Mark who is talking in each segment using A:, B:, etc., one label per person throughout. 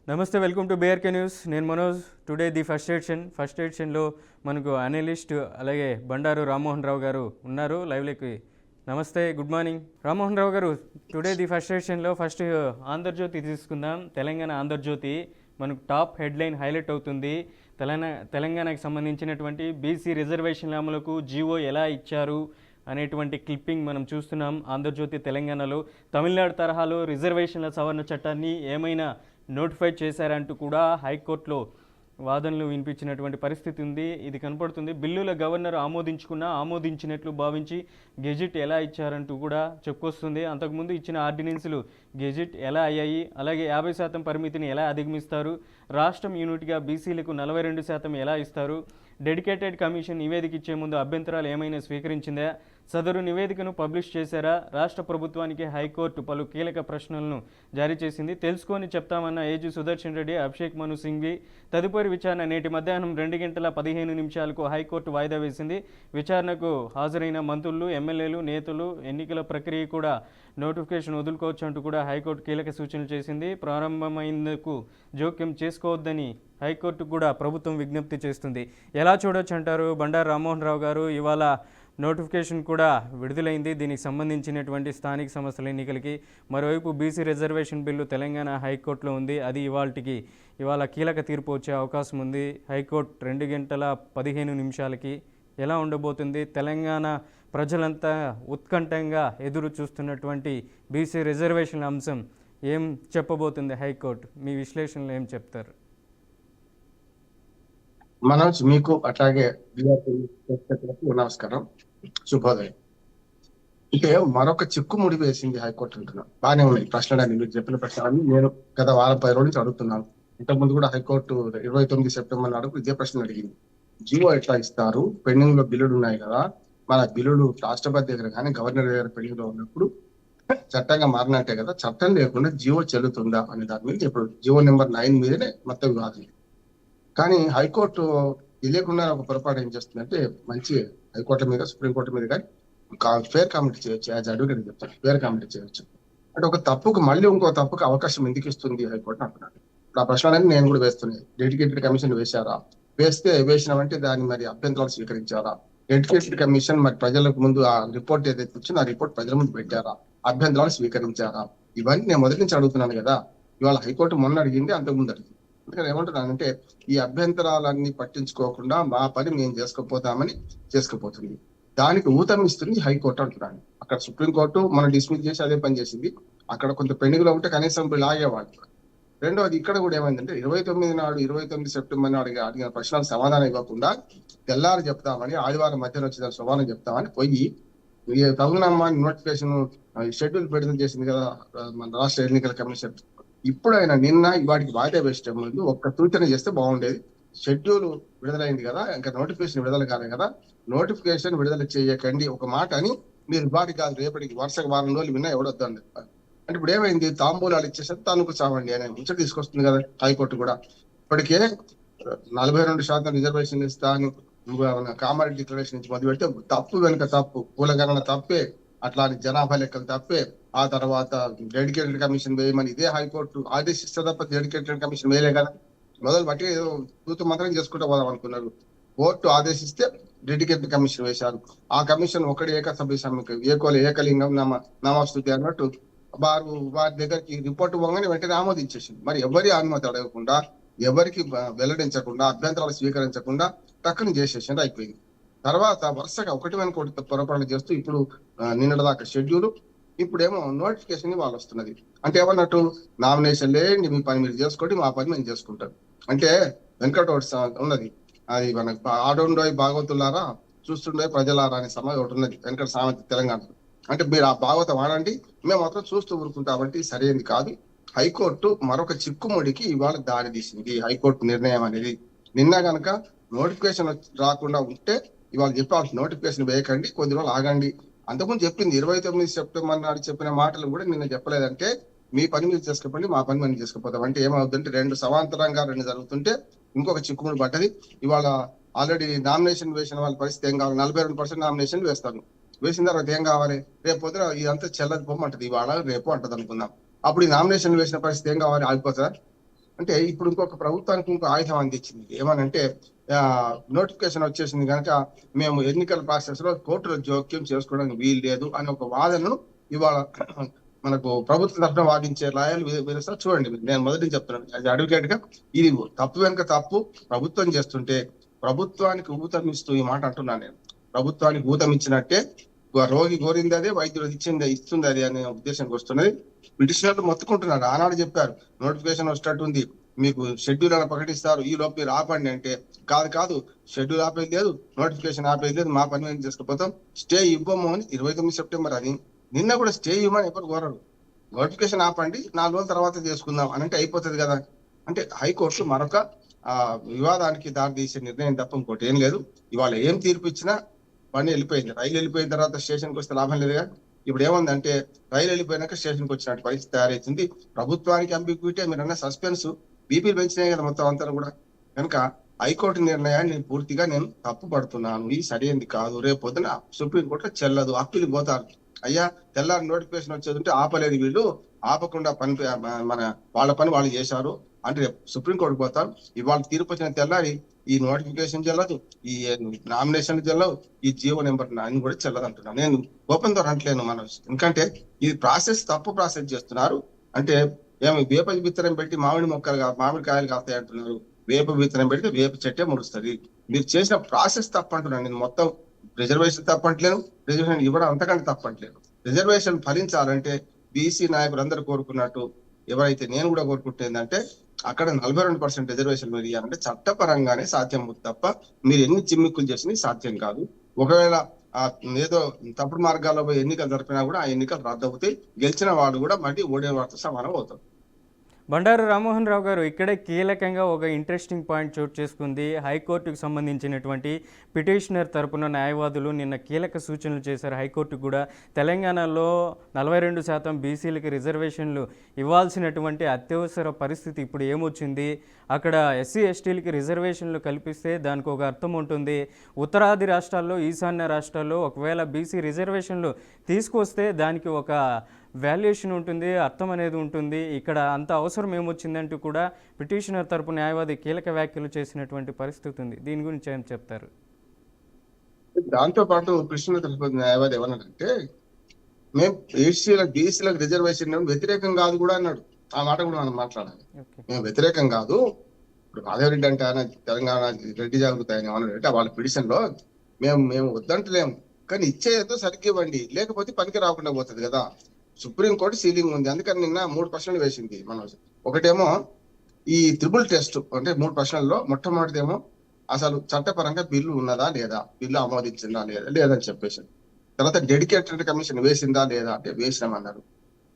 A: నమస్తే, welcome to BRK news. నేను Manoj. Today the first ఎడిషన్లో మనకు అనలిస్ట్ అలాగే బండారు రామ్మోహన్ రావు గారు ఉన్నారు లైవ్లోకి. నమస్తే, గుడ్ మార్నింగ్ రామ్మోహన్ రావు గారు. టుడే ది ఫస్ట్ ఎడిషన్లో ఫస్ట్ ఆంధ్రజ్యోతి తీసుకుందాం. తెలంగాణ ఆంధ్రజ్యోతి మనకు టాప్ హెడ్లైన్ హైలైట్ అవుతుంది. తెలంగాణకు సంబంధించినటువంటి బీసీ రిజర్వేషన్ల అమలుకు జీవో ఎలా ఇచ్చారు అనేటువంటి క్లిప్పింగ్ మనం చూస్తున్నాం. ఆంధ్రజ్యోతి తెలంగాణలో తమిళనాడు తరహాలో రిజర్వేషన్ల సవరణ చట్టాన్ని ఏమైనా నోటిఫై చేశారంటూ కూడా హైకోర్టులో వాదనలు వినిపించినటువంటి పరిస్థితి ఉంది. ఇది కనపడుతుంది. బిల్లుల గవర్నర్ ఆమోదించినట్లు భావించి గెజిట్ ఎలా ఇచ్చారంటూ కూడా చెప్పుకొస్తుంది. అంతకుముందు ఇచ్చిన ఆర్డినెన్సులు గెజిట్ ఎలా అయ్యాయి, అలాగే 50% పరిమితిని ఎలా అధిగమిస్తారు, రాష్ట్రం యూనిట్గా బీసీలకు 42% ఎలా ఇస్తారు, డెడికేటెడ్ కమిషన్ నివేదిక ఇచ్చే ముందు అభ్యంతరాలు ఏమైనా స్వీకరించిందా, సదరు నివేదికను పబ్లిష్ చేశారా, రాష్ట్ర ప్రభుత్వానికి హైకోర్టు పలు కీలక ప్రశ్నలను జారీ చేసింది. తెలుసుకొని చెప్తామన్న ఏజీ సుదర్శన్ రెడ్డి, అభిషేక్ మను సింఘ్వి. తదుపరి విచారణ నేటి మధ్యాహ్నం 2:15 హైకోర్టు వాయిదా వేసింది. విచారణకు హాజరైన మంత్రులు, ఎమ్మెల్యేలు, నేతలు ఎన్నికల ప్రక్రియ కూడా నోటిఫికేషన్ వదులుకోవచ్చు అంటూ కూడా హైకోర్టు కీలక సూచనలు చేసింది. ప్రారంభమైనందుకు జోక్యం చేసుకోవద్దని హైకోర్టు కూడా ప్రభుత్వం విజ్ఞప్తి చేస్తుంది. ఎలా చూడొచ్చు అంటారు బండారు రామ్మోహన్ రావు గారు? ఇవాళ నోటిఫికేషన్ కూడా విడుదలైంది దీనికి సంబంధించినటువంటి స్థానిక సంస్థల ఎన్నికలకి. మరోవైపు బీసీ రిజర్వేషన్ బిల్లు తెలంగాణ హైకోర్టులో ఉంది. అది ఇవాళ కీలక తీర్పు వచ్చే అవకాశం ఉంది. హైకోర్టు 2:15 ఎలా ఉండబోతుంది? తెలంగాణ ప్రజలంతా ఉత్కంఠంగా ఎదురు చూస్తున్నటువంటి బీసీ రిజర్వేషన్ల అంశం ఏం చెప్పబోతుంది హైకోర్టు? మీ విశ్లేషణలో ఏం చెప్తారు?
B: మనోజ్, మీకు అట్లాగే నమస్కారం, శుభోదయం. అంటే మరొక చిక్కుముడి వేసింది హైకోర్టు అంటున్నాను. బాగానే ఉన్నాయి ప్రశ్నలు, మీరు చెప్పిన ప్రశ్నలు నేను గత వారం 10 రోజుల నుంచి అడుగుతున్నాను. ఇంతకుముందు కూడా హైకోర్టు 29 సెప్టెంబర్ నాడు ఇదే ప్రశ్న అడిగింది. జీవో ఎట్లా ఇస్తారు? పెండింగ్ లో బిల్లులు ఉన్నాయి కదా, మన బిల్లులు రాష్ట్రపతి దగ్గర కానీ గవర్నర్ దగ్గర పెండింగ్ లో ఉన్నప్పుడు చట్టంగా మారినట్టే కదా, చట్టం లేకుండా జీవో చెల్లుతుందా అనే దాని మీద ఇప్పుడు జీవో నెంబర్ 9 మీదనే మొత్తం వివాదం. కానీ హైకోర్టు తెలియకుండా ఒక పొరపాటు ఏం చేస్తుందంటే, మంచి హైకోర్టు మీద సుప్రీంకోర్టు మీద కానీ ఫేర్ కామెంట్ చేయొచ్చు. యాజ్ అడ్వకేట్ చెప్తాను, ఫేర్ కామెంట్ చేయొచ్చు. అంటే ఒక తప్పుకు మళ్ళీ ఇంకో తప్పుకు అవకాశం ఎందుకు ఇస్తుంది హైకోర్టు అంటున్నాను. ఇప్పుడు ఆ ప్రశ్నలన్నీ నేను కూడా వేస్తున్నాయి. డెడికేటెడ్ కమిషన్ వేశారా? వేసినామంటే దాన్ని మరి అభ్యంతరాలు స్వీకరించారా? డెడికేటెడ్ కమిషన్ మరి ప్రజలకు ముందు ఆ రిపోర్ట్ ఏదైతే వచ్చిందో ఆ రిపోర్ట్ ప్రజల ముందు పెట్టారా? అభ్యంతరాలు స్వీకరించారా? ఇవన్నీ నేను మొదటి నుంచి అడుగుతున్నాను కదా. ఇవాళ హైకోర్టు మొన్న అడిగింది, అంతకుముందు అడిగింది. అందుకని ఏమంటున్నానంటే, ఈ అభ్యంతరాలన్నీ పట్టించుకోకుండా మా పని మేము చేసుకుపోతుంది. దానికి ఊతం ఇస్తుంది హైకోర్టు అంటున్నాను. అక్కడ సుప్రీంకోర్టు మనం డిస్మిస్ చేసి అదే పని చేసింది. అక్కడ కొంత పెండింగ్ లో ఉంటే కనీసం లాగేవాళ్ళు. రెండవది ఇక్కడ కూడా ఏమైందంటే, 29 సెప్టెంబర్ నాడు అడిగిన ప్రశ్నలకు సమాధానం ఇవ్వకుండా తెల్లారి చెప్తామని, ఆదివారం మధ్యలో వచ్చిన సమాధానం చెప్తామని పోయి తగునమ్మా నోటిఫికేషన్ షెడ్యూల్ విడుదల చేసింది కదా మన రాష్ట్ర ఎన్నికల కమిషన్. ఇప్పుడైనా నిన్న వాటికి వాయిదా వేసే ముందు ఒక్క సూచన చేస్తే బాగుండేది. షెడ్యూల్ విడుదలైంది కదా, ఇంకా నోటిఫికేషన్ విడుదల కాలే కదా, నోటిఫికేషన్ విడుదల చేయకండి ఒక మాట అని మీరు వాటికి కాదు రేపటికి వరుసగా వారం రోజులు విన్నా ఎవడొద్దండి. అంటే ఇప్పుడు ఏమైంది, తాంబూలాలు ఇచ్చేసరికి తనుకు చావండి అనే ముచ్చట తీసుకొస్తుంది కదా హైకోర్టు కూడా. ఇప్పటికే 42% రిజర్వేషన్ ఇస్తాను కామారెడ్డి డిక్లరేషన్ నుంచి మొదలు పెడితే తప్పు వెనుక తప్పు, కులగణన తప్పే, అట్లాంటి జనాభా లెక్కలు తప్పే, ఆ తర్వాత డెడికేటెడ్ కమిషన్ వేయమని ఇదే హైకోర్టు ఆదేశిస్తే తప్ప డెడికేటెడ్ కమిషన్ వేయలే కదా. మొదలు బట్టి ఏదో తూతు మంత్రం చేసుకుంటూ పోదాం అనుకున్నారు. కోర్టు ఆదేశిస్తే డెడికేటెడ్ కమిషన్ వేశారు. ఆ కమిషన్ ఒకటి ఏకసభ్య సమ్మె ఏకలింగం నమస్తుతి అన్నట్టు వారి దగ్గరికి రిపోర్ట్ పోగానే వెంటనే ఆమోదించేసింది. మరి ఎవరి అనుమతి అడగకుండా, ఎవరికి వెల్లడించకుండా, అభ్యంతరాలు స్వీకరించకుండా టక్కుని చేసేసింది, అయిపోయింది. తర్వాత వరుసగా ఒకటి వెనుక పొరపాటు చేస్తూ ఇప్పుడు నిన్నటి దాకా షెడ్యూల్, ఇప్పుడేమో నోటిఫికేషన్ వాళ్ళు వస్తున్నది. అంటే ఏమన్నట్టు, నామినేషన్ లేండి, మీ పని మీరు చేసుకోండి, మా పని మేము చేసుకుంటాం. అంటే వెంకటోటి ఉన్నది, అది మనకు ఆడుండోయ్ భాగవతులారా చూస్తుండే ప్రజలారా అనే సమయం ఒకటి ఉన్నది వెంకట సామెత తెలంగాణలో. అంటే మీరు ఆ భాగవతం వాడండి, మేము మాత్రం చూస్తూ ఊరుకుంటామంటే సరైనది కాదు. హైకోర్టు మరొక చిక్కుముడికి ఇవాళ దారి తీసింది. హైకోర్టు నిర్ణయం అనేది నిన్న గనక నోటిఫికేషన్ రాకుండా ఉంటే ఇవాళ చెప్పాల్సి, నోటిఫికేషన్ వేయకండి, కొద్ది రోజులు ఆగండి. అంతకుముందు చెప్పింది 29 సెప్టెంబర్ నాడు చెప్పిన మాటలు కూడా నిన్న చెప్పలేదంటే, మీ పని మీరు చేసుకోండి, మా పని మనం చేసుకుపోతాం. అంటే ఏమవుతుందంటే, రెండు సమాంతరంగా జరుగుతుంటే ఇంకొక చిక్కుముడి పడ్డది. ఇవాళ ఆల్రెడీ నామినేషన్ వేసిన వాళ్ళ పరిస్థితి ఏం కావాలి? 42% నామినేషన్ వేస్తాను. వేసిన తర్వాత ఏం కావాలి? రేపు పొద్దున ఇదంతా చెల్లది పొమ్మంటది, ఇవాళ రేపు అంటది అనుకుందాం. అప్పుడు ఈ నామినేషన్ వేసిన పరిస్థితి ఏం కావాలి? ఆగిపోతుందా? అంటే ఇప్పుడు ఇంకొక ప్రభుత్వానికి ఇంకో ఆయుధం అందించింది. ఏమనంటే నోటిఫికేషన్ వచ్చేసింది కనుక మేము ఎన్నికల ప్రాసెస్ లో కోర్టులో జోక్యం చేసుకోవడానికి వీలు లేదు అనే ఒక వాదనను ఇవాళ మనకు ప్రభుత్వం తరఫున వాదించే లాయర్లు విధిస్తారు. చూడండి, నేను మొదటి నుంచి చెప్తున్నాను, అది అడ్వకేట్ గా ఇది తప్పు వెనుక తప్పు ప్రభుత్వం చేస్తుంటే ప్రభుత్వానికి ఊతం ఇస్తూ ఈ మాట అంటున్నాను నేను. ప్రభుత్వానికి ఊతం ఇచ్చినట్టే రోగి కోరింది అదే, వైద్యుడు ఇస్తుంది అది అనే ఉద్దేశానికి వస్తున్నది. పిటిషనర్లు మొత్తుకుంటున్నారు. ఆనాడు చెప్పారు నోటిఫికేషన్ వచ్చేటట్టుంది, మీకు షెడ్యూల్ అని ప్రకటిస్తారు, ఈ లోపు మీరు ఆపండి అంటే కాదు షెడ్యూల్ ఆపేది లేదు, నోటిఫికేషన్ ఆపేది లేదు, మా పని మేము చేసుకుపోతాం, స్టే ఇవ్వము అని 29 సెప్టెంబర్ అని. నిన్న కూడా స్టే ఇవ్వమని ఎవరు కోరరు, నోటిఫికేషన్ ఆపండి 4 రోజుల తర్వాత చేసుకుందాం అని అంటే అయిపోతుంది కదా. అంటే హైకోర్టు మరొక వివాదానికి దారితీసే నిర్ణయం తప్ప ఇంకోటి ఏం లేదు. ఇవాళ ఏం తీర్పు ఇచ్చినా పని వెళ్ళిపోయింది. రైలు వెళ్ళిపోయిన తర్వాత స్టేషన్కి వస్తే లాభం లేదుగా. ఇప్పుడు ఏముందంటే రైలు వెళ్ళిపోయినాక స్టేషన్కి వచ్చినట్టు పరిస్థితి తయారైతుంది. ప్రభుత్వానికి అంబిగ్విటీ, మీరన్న సస్పెన్స్ బీపీలు పెంచినాయి కదా మొత్తం అంతా కూడా. కనుక హైకోర్టు నిర్ణయాన్ని నేను పూర్తిగా తప్పు పడుతున్నాను, ఇది సరైనది కాదు. రేపు పొద్దున సుప్రీంకోర్టులో చెల్లదు, అప్పీలు పోతారు. అయ్యా తెల్లారి నోటిఫికేషన్ వచ్చేది ఉంటే ఆపలేదు, వీళ్ళు ఆపకుండా మన వాళ్ళ పని వాళ్ళు చేశారు అంటే రేపు సుప్రీంకోర్టుకు పోతారు. ఇవాళ తీర్పు వచ్చిన తెల్లారి ఈ నోటిఫికేషన్ చెల్లదు, ఈ నామినేషన్ చెల్లవు, ఈ జీవో నెంబర్ 9 కూడా చెల్లదు అంటున్నాను. నేను ఓపెన్ తో అంటలేను మనం, ఎందుకంటే ఇది ప్రాసెస్ తప్పు ప్రాసెస్ చేస్తున్నారు. అంటే ఏమి వేప విత్తనం పెట్టి మామిడికాయలు కాస్తాయి అంటున్నారు. వేప విత్తనం పెడితే వేప చెట్టే ముడుస్తుంది. మీరు చేసిన ప్రాసెస్ తప్పు అంటున్నాను నేను. మొత్తం రిజర్వేషన్ తప్పంటలేను, రిజర్వేషన్ ఇవ్వడం అంతకంటే తప్పంటలేను. రిజర్వేషన్ ఫలించాలంటే బీసీ నాయకులు అందరూ కోరుకున్నట్టు, ఎవరైతే నేను కూడా కోరుకుంటేందంటే అక్కడ 42% రిజర్వేషన్ మీరు ఇవ్వాలంటే చట్టపరంగానే సాధ్యం తప్ప మీరు ఎన్ని చిమ్మిక్కులు చేసినా సాధ్యం కాదు. ఒకవేళ ఏదో తప్పుడు మార్గాల్లో పోయి ఎన్నికలు జరిపినా కూడా ఆ ఎన్నికలు రద్దవుతాయి. గెలిచిన వాడు కూడా మళ్ళీ ఓడే వాడితో సమానం అవుతాం.
A: బండారు రామ్మోహన్ రావు గారు, ఇక్కడే కీలకంగా ఒక ఇంట్రెస్టింగ్ పాయింట్ చోటు చేసుకుంది. హైకోర్టుకు సంబంధించినటువంటి పిటిషనర్ తరపున న్యాయవాదులు నిన్న కీలక సూచనలు చేశారు హైకోర్టుకు కూడా. తెలంగాణలో 42% బీసీలకి రిజర్వేషన్లు ఇవ్వాల్సినటువంటి అత్యవసర పరిస్థితి ఇప్పుడు ఏమొచ్చింది, అక్కడ ఎస్సీ ఎస్టీలకి రిజర్వేషన్లు కల్పిస్తే దానికి ఒక అర్థం ఉంటుంది. ఉత్తరాది రాష్ట్రాల్లో, ఈశాన్య రాష్ట్రాల్లో ఒకవేళ బీసీ రిజర్వేషన్లు తీసుకొస్తే దానికి ఒక వాల్యుయేషన్ ఉంటుంది, అర్థం అనేది ఉంటుంది. ఇక్కడ అంత అవసరం ఏమొచ్చిందంటూ కూడా పిటిషనర్ తరపు న్యాయవాది కీలక వ్యాఖ్యలు చేసినటువంటి పరిస్థితి ఉంది. దీని గురించి ఏం చెప్తారు?
B: దాంతో పాటు కృష్ణ తరపు న్యాయవాది ఏమన్నాడంటే, మేము బీసీలకు రిజర్వేషన్ వ్యతిరేకం కాదు కూడా అన్నాడు. ఆ మాట కూడా మనం మాట్లాడాలి. మేము వ్యతిరేకం కాదు. ఇప్పుడు మాధవరెడ్డి అంటే ఆయన తెలంగాణ రెడ్డి జాగృతాయని ఏమన్నాడంటే వాళ్ళ పిటిషన్ లో మేము వద్దంటలేము, కానీ ఇచ్చేదో సరిగ్గా ఇవ్వండి, లేకపోతే పనికి రాకుండా పోతుంది కదా. సుప్రీంకోర్టు సీలింగ్ ఉంది, అందుకని నిన్న 3 ప్రశ్నలు వేసింది మనోజ్. ఒకటేమో ఈ త్రిబుల్ టెస్ట్, అంటే 3 ప్రశ్నల్లో మొట్టమొదటిదేమో అసలు చట్టపరంగా బిల్లు ఉన్నదా లేదా, బిల్లు ఆమోదించిందా లేదని చెప్పేసి. తర్వాత డెడికేటెడ్ కమిషన్ వేసిందా లేదా అంటే వేసినామన్నారు,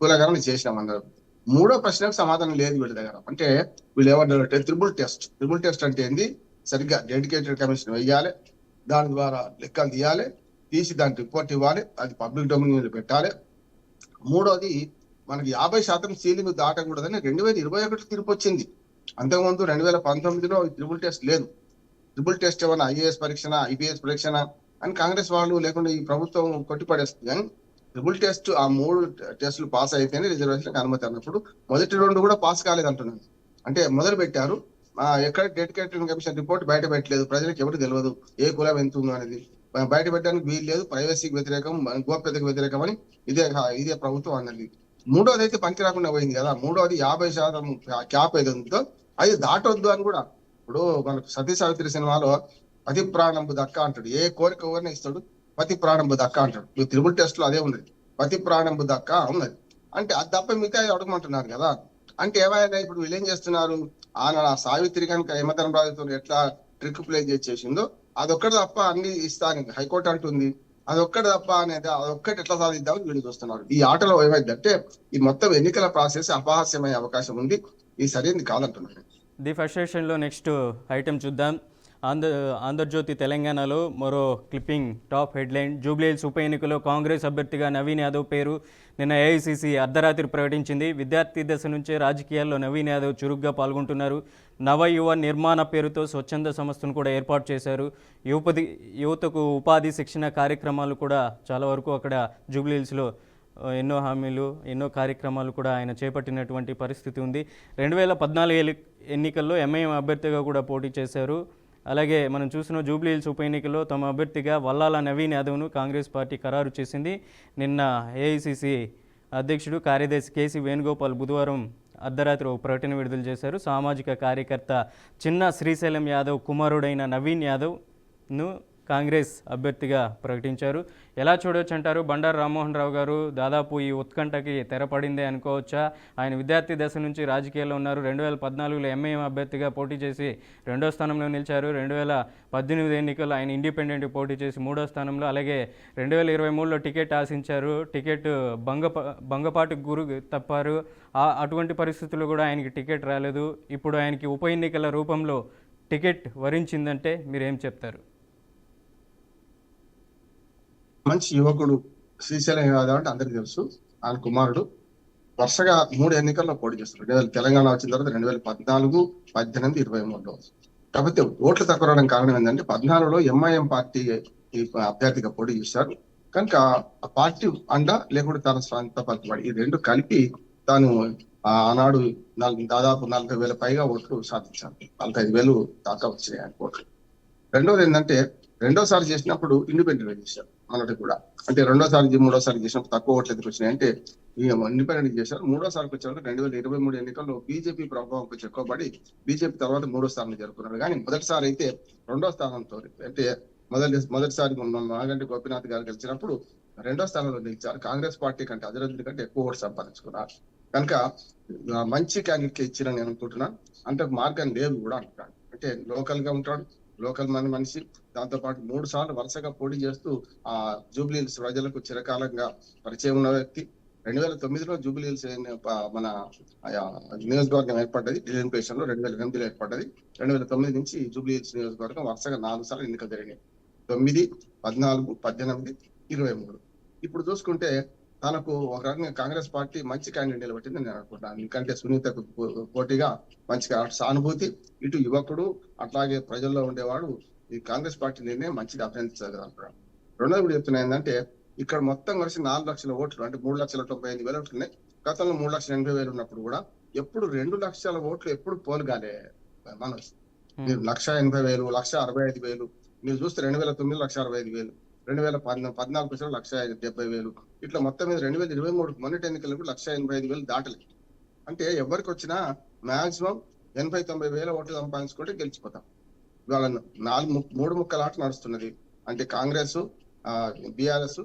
B: కులగణన చేసినామన్నారు. 3వ ప్రశ్నకు సమాధానం లేదు వీళ్ళ దగ్గర. అంటే వీళ్ళు ఏమన్నారంటే త్రిబుల్ టెస్ట్ అంటే ఏంది, సరిగ్గా డెడికేటెడ్ కమిషన్ వేయాలి, దాని ద్వారా లెక్కలు తీయాలి, తీసి దాని రిపోర్ట్ ఇవ్వాలి, అది పబ్లిక్ డొమైన్ పెట్టాలి. 3వది మనకి 50% సీలింగ్ దాటకూడదని 2021 తీర్పు వచ్చింది. అంతకుముందు 2019లో ట్రిపుల్ టెస్ట్ లేదు. ట్రిపుల్ టెస్ట్ ఏమన్నా ఐఏఎస్ పరీక్షన, ఐపీఎస్ పరీక్షన అని కాంగ్రెస్ వాళ్ళు లేకుండా ఈ ప్రభుత్వం కొట్టిపడేస్తుంది. కానీ ట్రిపుల్ టెస్ట్, ఆ 3 టెస్టులు పాస్ అయితేనే రిజర్వేషన్ అనుమతి అన్నప్పుడు మొదటి 2 కూడా పాస్ కాలేదంటున్నాను. అంటే మొదలు పెట్టారు, ఎక్కడ డెడికేటెడ్ కమిషన్ రిపోర్ట్ బయట పెట్టలేదు, ప్రజలకు ఎవరు తెలియదు ఏ కులం ఎంత ఉందో అనేది బయట పెట్టడానికి వీలు లేదు, ప్రైవసీకి వ్యతిరేకం, గోప్యతకు వ్యతిరేకం అని ఇదే ప్రభుత్వం అన్నది. 3వది అయితే పనికి రాకుండా పోయింది కదా. 3వది 50% క్యాప్ ఏదో ఉందో అది దాటొద్దు అని కూడా. ఇప్పుడు మనకు సతీ సావిత్రి సినిమాలో పతి ప్రాణంబు దక్క అంటాడు, ఏ కోరిక ఎవరిని ఇస్తాడు, పతి ప్రాణంబు దక్క అంటాడు. ఈ త్రిబుల్ టెస్ట్ లో అదే ఉన్నది, పతి ప్రాణంబు దక్క ఉన్నది. అంటే అది తప్ప మిగతా అడగమంటున్నారు కదా. అంటే ఏమైనా ఇప్పుడు వీళ్ళు ఏం చేస్తున్నారు, ఆ సావిత్రి కనుక యమధర్మరాజుతో ఎట్లా ట్రిక్ ప్లే చేసిందో అదొక్కటి తప్ప అన్ని ఇస్తాను హైకోర్టు అంటుంది, అదొక్కటి తప్ప అనేది అదొక్కటి ఎట్లా సాధిద్దామని వీళ్ళు చూస్తున్నారు. ఈ ఆటలో ఏమైందంటే ఈ మొత్తం ఎన్నికల ప్రాసెస్ అపహాస్యమయ్యే అవకాశం ఉంది, ఇది సరైనది కాదంటున్నారు.
A: ది ఫస్ట్ సెషన్లో నెక్స్ట్ ఐటెం చూద్దాం. ఆంధ్రజ్యోతి తెలంగాణలో మరో క్లిప్పింగ్, టాప్ హెడ్లైన్. జూబ్లీహిల్స్ ఉప ఎన్నికలో కాంగ్రెస్ అభ్యర్థిగా నవీన్ యాదవ్ పేరు నిన్న ఏఐసిసి అర్ధరాత్రి ప్రకటించింది. విద్యార్థి దశ నుంచే రాజకీయాల్లో నవీన్ యాదవ్ చురుగ్గా పాల్గొంటున్నారు. నవయువ నిర్మాణ పేరుతో స్వచ్ఛంద సంస్థను కూడా ఏర్పాటు చేశారు. యువతకు ఉపాధి శిక్షణ కార్యక్రమాలు కూడా చాలా వరకు అక్కడ జూబ్లీహిల్స్లో ఎన్నో హామీలు ఎన్నో కార్యక్రమాలు కూడా ఆయన చేపట్టినటువంటి పరిస్థితి ఉంది. 2014 ఎన్నికల్లో ఎంఐఎం అభ్యర్థిగా కూడా పోటీ చేశారు. అలాగే మనం చూసిన జూబ్లీహిల్స్ ఉప ఎన్నికల్లో తమ అభ్యర్థిగా వల్లాల నవీన్ యాదవ్ను కాంగ్రెస్ పార్టీ ఖరారు చేసింది. నిన్న ఏఐసిసి అధ్యక్షుడు కార్యదర్శి కేసీ వేణుగోపాల్ బుధవారం అర్ధరాత్రి ఒక ప్రకటన విడుదల చేశారు. సామాజిక కార్యకర్త చిన్న శ్రీశైలం యాదవ్ కుమారుడైన నవీన్ యాదవ్ను కాంగ్రెస్ అభ్యర్థిగా ప్రకటించారు. ఎలా చూడవచ్చు అంటారు? బండారు రామ్మోహన్ రావు గారు దాదాపు ఈ ఉత్కంఠకి తెరపడిందే అనుకోవచ్చా? ఆయన విద్యార్థి దశ నుంచి రాజకీయాల్లో ఉన్నారు. 2014లో ఎంఐఎం అభ్యర్థిగా పోటీ చేసి 2వ స్థానంలో నిలిచారు. 2018 ఎన్నికల్లో ఆయన ఇండిపెండెంట్ పోటీ చేసి 3వ స్థానంలో, అలాగే 2023లో టికెట్ ఆశించారు. టికెట్ భంగపాటుకు గురి తప్పారు. అటువంటి పరిస్థితుల్లో కూడా ఆయనకి టికెట్ రాలేదు. ఇప్పుడు ఆయనకి ఉప ఎన్నికల రూపంలో టికెట్ వరించిందంటే మీరేం చెప్తారు?
B: మంచి యువకుడు శ్రీశైలం యాదవ్ అంటే అందరికీ తెలుసు. ఆయన కుమారుడు వరుసగా 3 ఎన్నికల్లో పోటీ చేస్తారు. 2000 తెలంగాణ వచ్చిన తర్వాత 2014, 18, 23లో. కాకపోతే ఓట్లు తక్కువ రావడం కారణం ఏంటంటే 14లో ఎంఐఎం పార్టీ ఈ అభ్యర్థిగా పోటీ చేశారు కనుక ఆ పార్టీ అండ లేకుంటే తన స్వంత పలుకుబడి ఈ రెండు కలిపి తాను ఆనాడు దాదాపు 40,000 పైగా ఓట్లు సాధించారు. 45,000 దాకా వచ్చాయి ఆయన ఓట్లు. రెండోది ఏంటంటే రెండోసారి చేసినప్పుడు ఇండిపెండెంట్ చేశారు. మొన్నటి కూడా అంటే రెండోసారి 3వసారి చేసినప్పుడు తక్కువ ఓట్లు ఎందుకు వచ్చినాయి అంటే ఇండిపెండెంట్ చేశారు. 3వసారికి వచ్చేవారు 2023 ఎన్నికల్లో బీజేపీ ప్రభావం కొంచెం ఎక్కువబడి బీజేపీ తర్వాత 3వ స్థానం జరుపుకున్నారు. కానీ మొదటిసారి అయితే 2వ స్థానంతో అంటే మొదటిసారి మాగంటి గోపీనాథ్ గారు గెలిచినప్పుడు 2వ స్థానంలో నిలిచారు. కాంగ్రెస్ పార్టీ కంటే అధిరోధుల కంటే ఎక్కువ ఓటు సంపాదించుకున్నారు కనుక మంచి క్యాండిడేట్ ఇచ్చారని నేను అనుకుంటున్నాను. అంటే మార్గం లేదు కూడా అంటున్నాను. అంటే లోకల్ గా ఉంటాడు, లోకల్ మనిషి. దాంతో పాటు 3 సార్లు వరుసగా పోటీ చేస్తూ ఆ జూబ్లీహిల్స్ ప్రజలకు చిరకాలంగా పరిచయం ఉన్న వ్యక్తి. 2009లో జూబ్లీహిల్స్ మన నియోజకవర్గం ఏర్పడ్డది. డిలిమిటేషన్ లో 2008లో ఏర్పడ్డది. 2009 నుంచి జూబ్లీహిల్స్ నియోజకవర్గం వరుసగా 4 సార్లు ఎన్నికలు జరిగినాయి. 9, 14, 18, 23. ఇప్పుడు చూసుకుంటే తనకు ఒక రకంగా కాంగ్రెస్ పార్టీ మంచి క్యాండిడేట్ నిలబెట్టింది నేను అనుకుంటున్నాను. ఎందుకంటే సునీతకు పోటీగా మంచిగా సానుభూతి, ఇటు యువకుడు, అట్లాగే ప్రజల్లో ఉండేవాడు. ఈ కాంగ్రెస్ పార్టీ నిర్ణయం మంచిగా అభినందించారు అనుకున్నాను. రెండోది కూడా చెప్తున్నా ఏంటంటే ఇక్కడ మొత్తం కలిసి 4 లక్షల ఓట్లు అంటే 3,95,000 ఓట్లు ఉన్నాయి. గతంలో 3,80,000 ఉన్నప్పుడు కూడా ఎప్పుడు 2 లక్షల ఓట్లు ఎప్పుడు పోలు కాలే. మనోజ్ మీరు 1,80,000, 1,65,000 మీరు చూస్తే 2009 1,65,000, 2014 1,70,000 ఇట్లా మొత్తం మీద 2023 మొన్నటి ఎన్నికలకు 1,85,000 దాటలేదు. అంటే ఎవరికి వచ్చినా మాక్సిమం 80,000-90,000 ఓట్లు సంపాదించుకుంటే గెలిచిపోతాం. ఇవాళ 3 ముక్కల ఆట నడుస్తున్నది. అంటే కాంగ్రెస్, బీఆర్ఎస్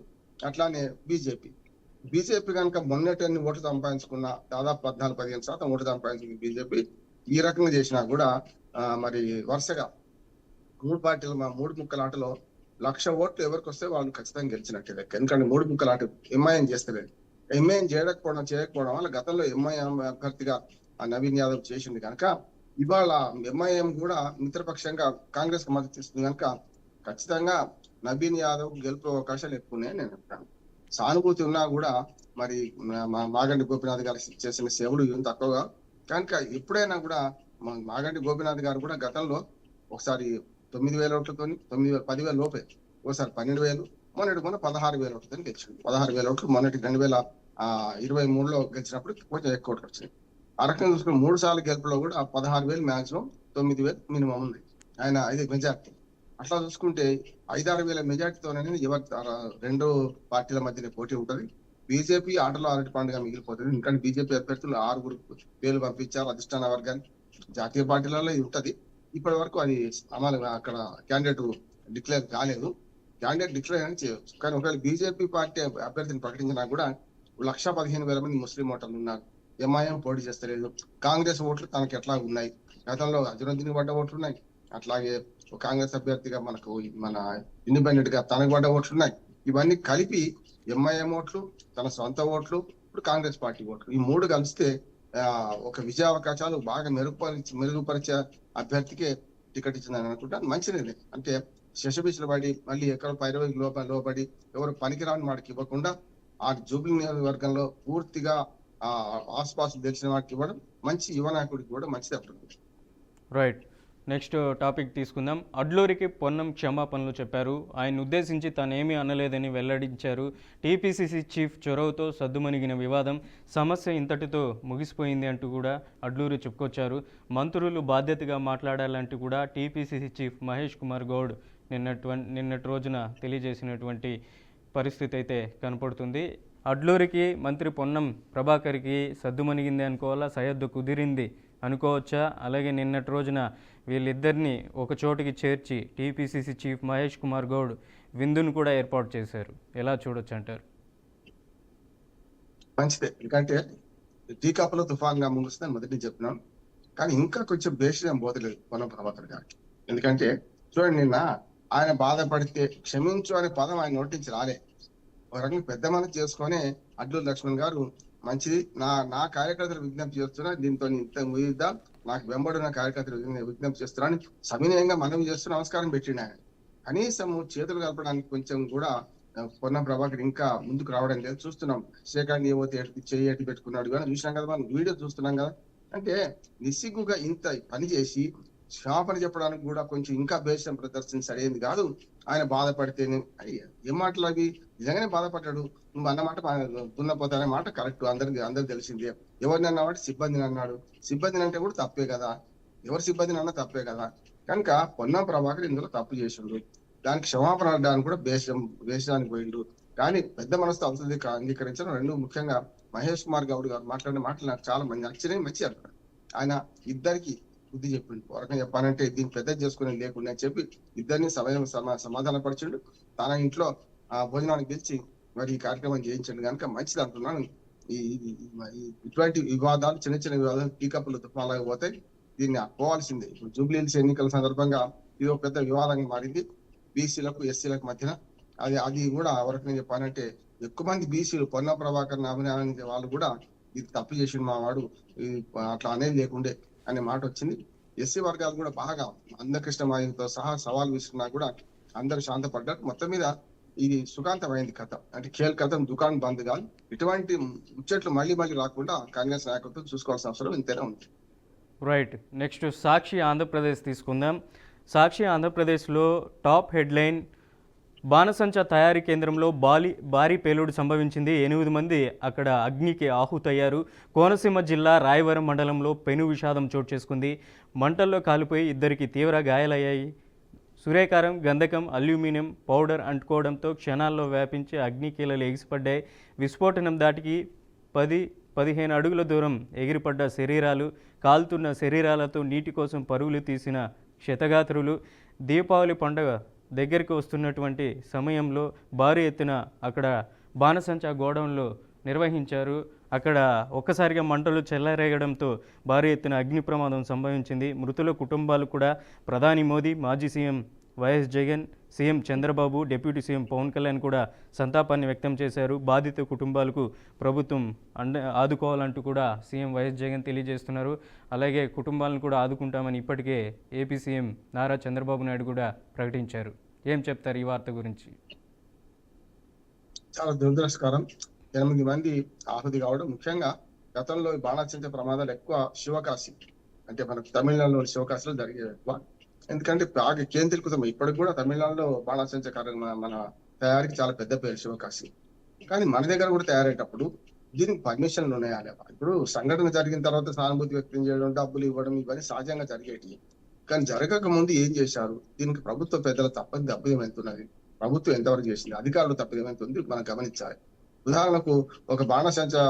B: అట్లానే బీజేపీ కనుక మొన్నటి ఓట్లు సంపాదించుకున్న దాదాపు 14-15% ఓట్లు సంపాదించుకుంది బీజేపీ. ఈ రకంగా చేసినా కూడా మరి వరుసగా 3 పార్టీలు 3 ముక్కల ఆటలో 1,00,000 ఓట్లు ఎవరికి వస్తే వాళ్ళు ఖచ్చితంగా గెలిచినట్టే లెక్క. ఎందుకంటే 3 ముక్కల ఆట ఎంఐఎం చేస్తలేదు. ఎంఐఎం చేయకపోవడం వల్ల గతంలో ఎంఐఎం అభ్యర్థిగా నవీన్ యాదవ్ చేసింది కనుక ఇవాళ ఎంఐఎం కూడా మిత్రపక్షంగా కాంగ్రెస్ కు మద్దతు ఇస్తుంది కనుక ఖచ్చితంగా నవీన్ యాదవ్ గెలుపు అవకాశాలు ఎక్కువ ఉన్నాయని నేను చెప్తాను. సానుభూతి ఉన్నా కూడా మరి మాగంటి గోపీనాథ్ గారు చేసిన సేవలు ఏం తక్కువగా కనుక ఎప్పుడైనా కూడా మాగంటి గోపీనాథ్ గారు కూడా గతంలో ఒకసారి 9,000 ఓట్లతో 10,000 లోపే, ఒకసారి 12,000, మొన్నటి 16,000 ఓట్లతో గెలిచింది. 16,000 ఓట్లు మొన్నటి 2023లో గెలిచినప్పుడు కొంచెం ఎక్కువ ఓట్లు వచ్చింది. ఆ రకంగా చూసుకుని 3 సార్లు గెలుపులో కూడా 16,000 మాక్సిమం, 9,000 మినిమం ఉంది. ఆయన ఇది మెజార్టీ. అట్లా చూసుకుంటే 5-6,000 మెజార్టీతోనే రెండు పార్టీల మధ్యనే పోటీ ఉంటుంది. బీజేపీ ఆటలో అరటి పండుగ మిగిలిపోతుంది. ఎందుకంటే బీజేపీ అభ్యర్థులు 6 పేర్లు పంపించారు అధిష్టాన వర్గానికి. జాతీయ పార్టీలలో ఇది ఉంటది. ఇప్పటి వరకు అది అమలు అక్కడ క్యాండిడేట్ డిక్లేర్ కాలేదు. క్యాండిడేట్ డిక్లేర్ అని చేయవచ్చు. కానీ ఒకవేళ బీజేపీ పార్టీ అభ్యర్థిని ప్రకటించినా కూడా 1,15,000 మంది ముస్లిం ఓటర్లు ఉన్నారు. ఎంఐఎం పోటీ చేస్తలేదు. కాంగ్రెస్ ఓట్లు తనకి ఎట్లా ఉన్నాయి, గతంలో అజరుద్దీన్ పడ్డ ఓట్లు ఉన్నాయి. అట్లాగే కాంగ్రెస్ అభ్యర్థిగా మన ఇండిపెండెంట్ గా తనకు పడ్డ ఓట్లు ఉన్నాయి. ఇవన్నీ కలిపి ఎంఐఎం ఓట్లు, తన సొంత ఓట్లు, ఇప్పుడు కాంగ్రెస్ పార్టీ ఓట్లు, ఈ 3 కలిస్తే ఒక విజయ అవకాశాలు బాగా మెరుగుపరిచే అభ్యర్థికే టికెట్ ఇచ్చిందని అనుకుంటాను. మంచిది. అంటే శశబిషలు పడి మళ్ళీ ఎక్కడ 20 లోపడి ఎవరు పనికిరాని వాడికి ఇవ్వకుండా ఆ జూబ్లీ నియోజకవర్గంలో పూర్తిగా ఆస్పాస్ తెలిసిన వాడికి ఇవ్వడం మంచి యువ నాయకుడికి కూడా మంచిది అవుతుంది.
A: రైట్. నెక్స్ట్ టాపిక్ తీసుకుందాం. అడ్లూరికి పొన్నం క్షమాపణలు చెప్పారు. ఆయన ఉద్దేశించి తానేమీ అనలేదని వెల్లడించారు. టీపీసీసీ చీఫ్ చొరవతో సద్దుమణిగిన వివాదం సమస్య ఇంతటితో ముగిసిపోయింది అంటూ కూడా అడ్లూరి చెప్పుకొచ్చారు. మంత్రులు బాధ్యతగా మాట్లాడాలంటూ కూడా టీపీసీసీ చీఫ్ మహేష్ కుమార్ గౌడ్ నిన్నటి రోజున తెలియజేసినటువంటి పరిస్థితి అయితే కనపడుతుంది. అడ్లూరికి మంత్రి పొన్నం ప్రభాకర్కి సద్దుమణిగింది అనుకోవాలా, సయద్దు కుదిరింది అనుకోవచ్చా? అలాగే నిన్నటి రోజున వీళ్ళిద్దరిని ఒక చోటికి చేర్చి టీపీసీసీ చీఫ్ మహేష్ కుమార్ గౌడ్ విందును కూడా ఏర్పాటు చేశారు. ఎలా చూడొచ్చు అంటారు?
B: మంచిదే, ఎందుకంటే టీ కప్పులో తుఫాన్గా ముగుస్తుందని మొదటి నుంచి చెప్తున్నాం. కానీ ఇంకా కొంచెం బేషం పోతలేదు పొన్నం ప్రభాకర్ గారికి. ఎందుకంటే చూడండి, నిన్న ఆయన బాధపడితే క్షమించు అనే పదం ఆయన నోటి నుంచి రాలే. ఒక రకంగా పెద్ద మనసు చేసుకొని అడ్లూరి లక్ష్మణ్ గారు మంచిది, నా కార్యకర్తలు విజ్ఞప్తి చేస్తున్నా, దీంతో ఇంత ముగిద్దాం, నాకు వెంబడిన కార్యకర్తలు విజ్ఞప్తి చేస్తున్నా అని సవినయంగా మనం చేస్తూ నమస్కారం పెట్టిండు ఆయన. కనీసం చేతులు కలపడానికి కొంచెం కూడా పొన్నం ప్రభాకర్ ఇంకా ముందుకు రావడం లేదు. చూస్తున్నాం శేఖర్ ఏవోతే చెయ్యి ఎట్టి పెట్టుకున్నాడు కానీ చూసినాం కదా, మనం వీడియో చూస్తున్నాం కదా. అంటే నిస్సిగ్గుగా ఇంత పని చేసి క్షమాపణ చెప్పడానికి కూడా కొంచెం ఇంకా బేషం ప్రదర్శన సరైనది కాదు. ఆయన బాధపడితేనే ఏం మాటలు అవి, నిజంగానే బాధపడ్డాడు. నువ్వు అన్నమాట దున్నపోతానే మాట కరెక్ట్, అందరికి తెలిసిందే. ఎవరిని అన్నమాట సిబ్బందిని అన్నాడు. సిబ్బందిని అంటే కూడా తప్పే కదా, ఎవరు సిబ్బందిని అన్నా తప్పే కదా. కనుక పొన్నం ప్రభాకర్ ఇందులో తప్పు చేసిండు, దానికి క్షమాపణ అడ్డానికి కూడా వేషానికి పోయిండు. కానీ పెద్ద మనసుతో అవసరం అంగీకరించడం. రెండు ముఖ్యంగా మహేష్ కుమార్ గౌడ్ గారు మాట్లాడిన మాటలు నాకు చాలా మంచి అర్థం. ఆయన ఇద్దరికి బుద్ధి చెప్పిండు. వరకం చెప్పానంటే దీన్ని పెద్ద చేసుకుని లేకుండా చెప్పి ఇద్దరిని సమాధాన పరిచిండు. తన ఇంట్లో భోజనానికి పిలిచి మరి ఈ కార్యక్రమం చేయించండి కనుక మంచిది అంటున్నాను. ఇటువంటి వివాదాలు, చిన్న చిన్న వివాదాలు టీ కప్పులు తుఫాన్లాగా దీన్ని పోవాల్సిందే. ఇప్పుడు జూబ్లీ హిల్స్ ఎన్నికల సందర్భంగా ఇది ఒక పెద్ద వివాదంగా మారింది బీసీలకు ఎస్సీలకు మధ్యన. అది కూడా ఎవరికి చెప్పాలంటే ఎక్కువ మంది బీసీలు పొన్నం ప్రభాకర్ అభినయించే వాళ్ళు కూడా ఇది తప్పు చేసిండు మా వాడు, అట్లా అనేది లేకుండే అనే మాట వచ్చింది. ఎస్సీ వర్గాలు కూడా బాగా అందకృష్ణమాయతో సహా సవాల్ విసుకున్నా కూడా అందరూ శాంతపడ్డారు. మొత్తం మీద ఇది సుఖాంతమైంది కథ. అంటే ఖేల్ కథం దుకాణం బంద్ కాదు. ఇటువంటి ముచ్చట్లు మళ్ళీ రాకుండా కాంగ్రెస్ నాయకత్వం చూసుకోవాల్సిన అవసరం ఇంతేనే ఉంది.
A: రైట్. నెక్స్ట్ సాక్షి ఆంధ్రప్రదేశ్ తీసుకుందాం. సాక్షి ఆంధ్రప్రదేశ్లో టాప్ హెడ్లైన్, బాణసంచా తయారీ కేంద్రంలో భారీ పేలుడు సంభవించింది. 8 మంది అక్కడ అగ్నికి ఆహుతయ్యారు. కోనసీమ జిల్లా రాయవరం మండలంలో పెను విషాదం చోటు చేసుకుంది. మంటల్లో కాలిపోయి 2 తీవ్ర గాయాలయ్యాయి. సూర్యకారం, గంధకం, అల్యూమినియం పౌడర్ అంటుకోవడంతో క్షణాల్లో వ్యాపించి అగ్నికీలలు ఎగిసిపడ్డాయి. విస్ఫోటనం దాటికి 10-15 అడుగుల దూరం ఎగిరిపడ్డ శరీరాలు, కాలుతున్న శరీరాలతో నీటి కోసం పరుగులు తీసిన క్షతగాత్రులు. దీపావళి పండుగ దగ్గరికి వస్తున్నటువంటి సమయంలో భారీ ఎత్తున అక్కడ బాణసంచా గోడౌన్లో నిర్వహించారు. అక్కడ ఒక్కసారిగా మంటలు చెలరేగడంతో భారీ ఎత్తున అగ్ని ప్రమాదం సంభవించింది. మృతుల కుటుంబాలు కూడా ప్రధాని మోదీ, మాజీ CM YS Jagan, CM Chandrababu, deputy CM Pawan Kalyan కూడా సంతాపాన్ని వ్యక్తం చేశారు. బాధిత కుటుంబాలకు ప్రభుత్వం ఆదుకోవాలంటూ కూడా సీఎం వైఎస్ జగన్ తెలియజేస్తున్నారు. అలాగే కుటుంబాలను కూడా ఆదుకుంటామని ఇప్పటికే ఏపీ సీఎం నారా చంద్రబాబు నాయుడు కూడా ప్రకటించారు. ఏం చెప్తారు ఈ వార్త గురించి?
B: చాలా దురదృష్టకరం. 8 మంది ఆహుతి కావడం. ముఖ్యంగా గతంలో బాణాసంచా ప్రమాదాలు ఎక్కువ శివకాశి, అంటే మనకు తమిళనాడులో శివకాశిలో జరిగేవి ఎక్కువ. ఎందుకంటే బాగా కేంద్రీకృతం. ఇప్పటికి కూడా తమిళనాడులో బాణాసంచా మన తయారీకి చాలా పెద్ద పేరు శివకాశి. కానీ మన దగ్గర కూడా తయారయ్యేటప్పుడు దీనికి పర్మిషన్లు ఉన్నాయా లేవా? ఇప్పుడు సంఘటన జరిగిన తర్వాత సానుభూతి వ్యక్తం చేయడం, డబ్బులు ఇవ్వడం, ఇవన్నీ సహజంగా జరిగేటి. కానీ జరగక ముందు ఏం చేశారు? దీనికి ప్రభుత్వ పెద్దల తప్పిదం ఎంతున్నది, ప్రభుత్వం ఎంతవరకు చేసింది, అధికారులు తప్పిదం ఎంత ఉంది మనం గమనించాలి. ఉదాహరణకు ఒక బాణసంచా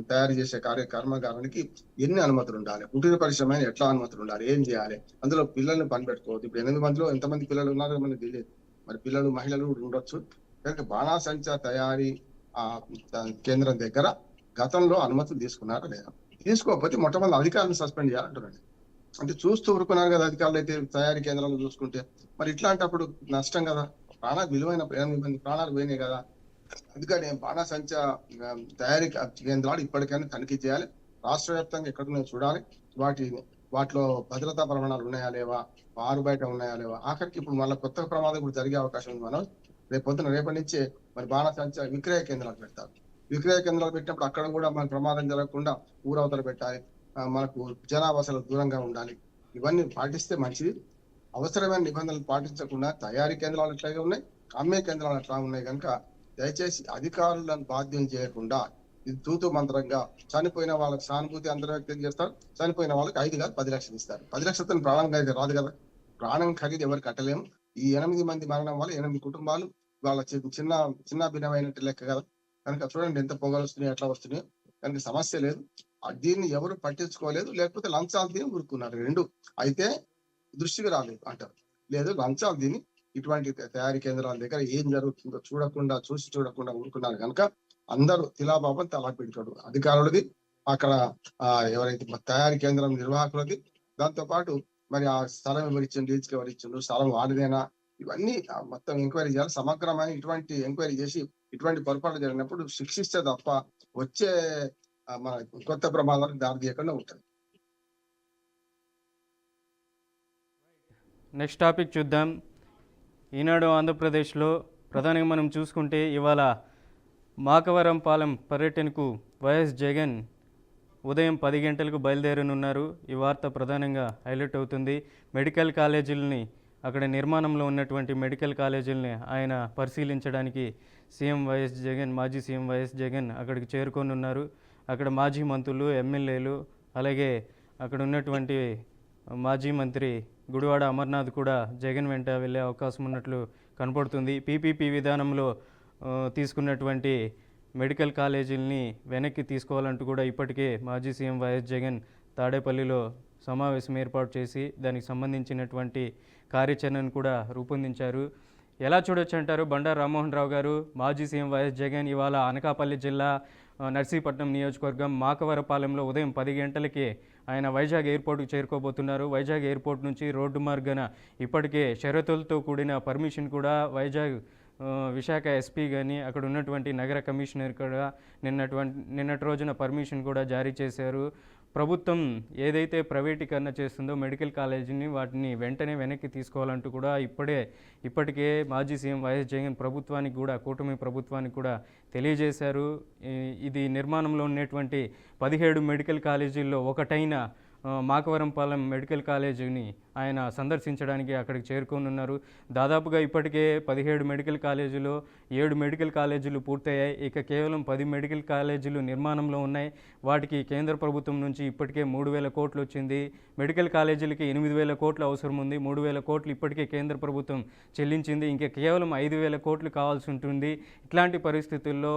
B: తయారు చేసే కర్మాగారానికి ఎన్ని అనుమతులు ఉండాలి, కుటీర పరిశ్రమ ఎట్లా అనుమతులు ఉండాలి, ఏం చేయాలి, అందులో పిల్లల్ని పని పెట్టుకోవద్దు. ఇప్పుడు 8 మందిలో ఎంతమంది పిల్లలు ఉన్నారో మనకు తెలియదు. మరి పిల్లలు, మహిళలు కూడా ఉండొచ్చు. కనుక బాణసంచా తయారీ కేంద్రం దగ్గర గతంలో అనుమతులు తీసుకున్నారా లేదా? తీసుకోకపోతే మొట్టమొదటి అధికారులను సస్పెండ్ చేయాలంటున్నాడు. అంటే చూస్తూ ఊరుకున్నారు కదా అధికారులు అయితే తయారీ కేంద్రాలు చూసుకుంటే. మరి ఇట్లాంటప్పుడు నష్టం కదా, ప్రాణాలు విలువైన 8 మంది ప్రాణాలు పోయినాయి కదా. అందుకని బాణసంచా తయారీ కేంద్రాలు ఇప్పటికైనా తనిఖీ చేయాలి. రాష్ట్ర వ్యాప్తంగా ఎక్కడున్నాయో చూడాలి. వాటిలో భద్రతా ప్రమాణాలు ఉన్నాయా లేవా, ఆరు బయట ఉన్నాయా లేవా. ఆఖరికి ఇప్పుడు మళ్ళీ కొత్త ప్రమాదం కూడా జరిగే అవకాశం ఉంది. మనం రేపటి నుంచే మరి బాణసంచా విక్రయ కేంద్రాలు పెడతారు. విక్రయ కేంద్రాలు పెట్టినప్పుడు అక్కడ కూడా మన ప్రమాదం జరగకుండా ఊరవతలు పెట్టాలి. మనకు జనావాసాలకు దూరంగా ఉండాలి. ఇవన్నీ పాటిస్తే మంచిది. అవసరమైన నిబంధనలు పాటించకుండా తయారీ కేంద్రాలు అట్లాగే ఉన్నాయి, అమ్మే కేంద్రాలు అట్లా ఉన్నాయి కనుక దయచేసి అధికారులను బాధ్యం చేయకుండా ఇది తూతు మంత్రంగా చనిపోయిన వాళ్ళకి సానుభూతి అందరూ వ్యక్తం చేస్తారు, చనిపోయిన వాళ్ళకి 5 కాదు 10 లక్షలు ఇస్తారు. 10 లక్షలతో ప్రాణం అయితే రాదు కదా, ప్రాణం ఖరీదు ఎవరు కట్టలేము. ఈ 8 మంది మరణం వల్ల 8 కుటుంబాలు వాళ్ళ చిన్న భిన్నమైనట్టు లెక్క కదా. కనుక చూడండి ఎంత పొగలు వస్తున్నాయి, ఎట్లా వస్తున్నాయి. కనుక సమస్య లేదు, దీన్ని ఎవరు పట్టించుకోలేదు, లేకపోతే లంచాలు తిని ఊరుకున్నారు. 2 అయితే దృష్టికి రాలేదు అంటారు. లేదు, లంచాలు తిని ఇటువంటి తయారీ కేంద్రాల దగ్గర ఏం జరుగుతుందో చూడకుండా ఊరుకున్నారు కనుక అందరూ తిలాబాబం తలా పెడతాడు. అధికారులది, అక్కడ ఎవరైతే తయారీ కేంద్రం నిర్వాహకులది, దాంతో పాటు మరి ఆ స్థలం ఎవరిచ్చిండు, లీజుకి ఎవరిచ్చిండు, స్థలం వాడిదేనా, ఇవన్నీ మొత్తం ఎంక్వైరీ చేయాలి. సమగ్రమైన ఇటువంటి ఎంక్వైరీ చేసి ఇటువంటి పొరపాట్లు జరిగినప్పుడు శిక్షిస్తే తప్ప వచ్చే మన కొత్త ప్రమాదాలకు దారి తీయకుండా ఉంటుంది.
A: నెక్స్ట్ టాపిక్ చూద్దాం. ఈనాడు ఆంధ్రప్రదేశ్లో ప్రధానంగా మనం చూసుకుంటే ఇవాళ మాకవరం పాలెం పర్యటనకు వైఎస్ జగన్ ఉదయం 10 గంటలకు బయలుదేరనున్నారు. ఈ వార్త ప్రధానంగా హైలైట్ అవుతుంది. మెడికల్ కాలేజీలని, అక్కడ నిర్మాణంలో ఉన్నటువంటి మెడికల్ కాలేజీలని ఆయన పరిశీలించడానికి మాజీ సీఎం వైఎస్ జగన్ అక్కడికి చేరుకోనున్నారు. అక్కడ మాజీ మంత్రులు, ఎమ్మెల్యేలు, అలాగే అక్కడ ఉన్నటువంటి మాజీ మంత్రి గుడివాడ అమర్నాథ్ కూడా జగన్ వెంట వెళ్ళే అవకాశం ఉన్నట్లు కనపడుతుంది. పీపీపీ విధానంలో తీసుకున్నటువంటి మెడికల్ కాలేజీలని వెనక్కి తీసుకోవాలంటూ కూడా ఇప్పటికే మాజీ సీఎం వైఎస్ జగన్ తాడేపల్లిలో సమావేశం ఏర్పాటు చేసి దానికి సంబంధించినటువంటి కార్యాచరణను కూడా రూపొందించారు. ఎలా చూడొచ్చు అంటారు? బండారు రామ్మోహన్ రావు గారు, మాజీ సీఎం వైఎస్ జగన్ ఇవాళ అనకాపల్లి జిల్లా నర్సీపట్నం నియోజకవర్గం మాకవరపాలెంలో ఉదయం 10 గంటలకి ఆయన వైజాగ్ ఎయిర్పోర్ట్కి చేరుకోబోతున్నారు. వైజాగ్ ఎయిర్పోర్ట్ నుంచి రోడ్డు మార్గాన ఇప్పటికే షరతులతో కూడిన పర్మిషన్ కూడా వైజాగ్ విశాఖ ఎస్పీ కానీ అక్కడ ఉన్నటువంటి నగర కమిషనర్ కూడా నిన్నటి రోజున పర్మిషన్ కూడా జారీ చేశారు. ప్రభుత్వం ఏదైతే ప్రైవేటీకరణ చేస్తుందో మెడికల్ కాలేజీని వాటిని వెంటనే వెనక్కి తీసుకోవాలంటూ కూడా ఇప్పటికే మాజీ సీఎం వైఎస్ జగన్ ప్రభుత్వానికి కూడా, కూటమి ప్రభుత్వానికి కూడా తెలియజేశారు. ఇది నిర్మాణంలో ఉన్నటువంటి 17 మెడికల్ కాలేజీల్లో ఒకటైన మాకవరంపాలెం మెడికల్ కాలేజీని ఆయన సందర్శించడానికి అక్కడికి చేరుకోనున్నారు. దాదాపుగా ఇప్పటికే 17 మెడికల్ కాలేజీలో 7 మెడికల్ కాలేజీలు పూర్తయ్యాయి. ఇక కేవలం 10 మెడికల్ కాలేజీలు నిర్మాణంలో ఉన్నాయి. వాటికి కేంద్ర ప్రభుత్వం నుంచి ఇప్పటికే 3,000 కోట్లు వచ్చింది. మెడికల్ కాలేజీలకి 8,000 కోట్లు అవసరం ఉంది. 3,000 కోట్లు ఇప్పటికే కేంద్ర ప్రభుత్వం చెల్లించింది. ఇంకా కేవలం 5,000 కోట్లు కావాల్సి ఉంటుంది. ఇట్లాంటి పరిస్థితుల్లో